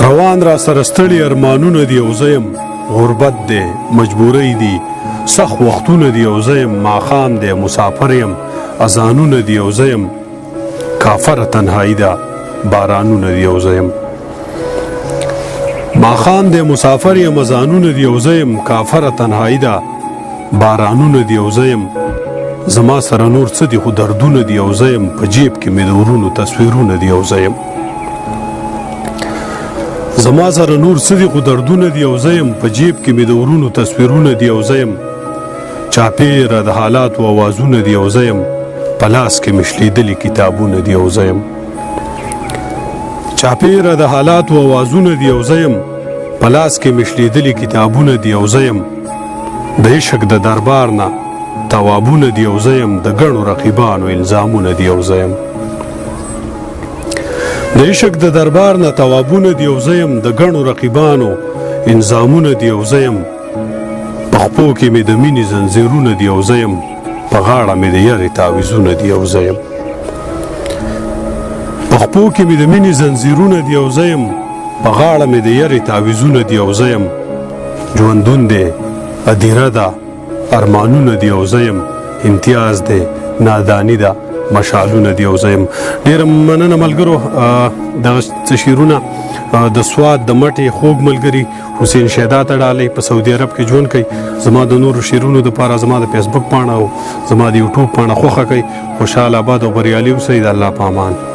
روان را سره ستړي ارمانونه دي او زه یم غربت دی مجبورۍ دي سخت وختونه دي او زه یم ماښام دی مسافر یم اذانونه دي او زه یم کافره تنهایي ده بارانونه دي او زه یم ماښام دی مسافر یم اذانونه دي او زه یم کافره تنهایي ده بارانونه دي او زه یم زما سره نور څه دي خو دردونه دي او زه یم په جیب کې مې د ورونو تصویرونه دي او زه یم زما سره نور څه دي خو دردونه دي او زه یم په جیب کې مې د ورونو تصویرونه دي او زه یم چاپېره د حالاتو اوازونه دي او زه یم په لاس کې مې شلېدلي کتابونه دي او زه یم چاپېره د حالاتو اوازونه دي او زه یم په لاس کې مې شلېدلي کتابونه دي او زه یم د عشق د دربار نه توابونه دي او زه یم د ګڼو رقیبانو الزامونه دي او زه یم د عشق د دربار نه توابونه دي او زه یم د ګڼو رقیبانو الزامونه دي او زه یم په خپو کې مې د مینې زنځیرونه دي او زه یم په غاړه مې د یارې تعویذونه دي او زه یم په خپو کې مې د مینې زنځیرونه دي او زه یم په غاړه مې د یارې تعویذونه دي او زه یم ژوندون دی ادیره ده ارمانونه دي او زه یم امتیاز دی ناداني ده مشعلونه دي او زه یم ډېره مننه ملګرو دغه څه شعرونه د سوات د مټې خوږ ملګري حسین شهداد اډالۍ په سعودي عرب کې ژوند کوي زما د نورو شعرونو دپاره زما د فیسبوک پاڼه او زما د یوټوب پاڼه خوښه کوي خوشحال آباد او بریالي اوسئ د الله په امان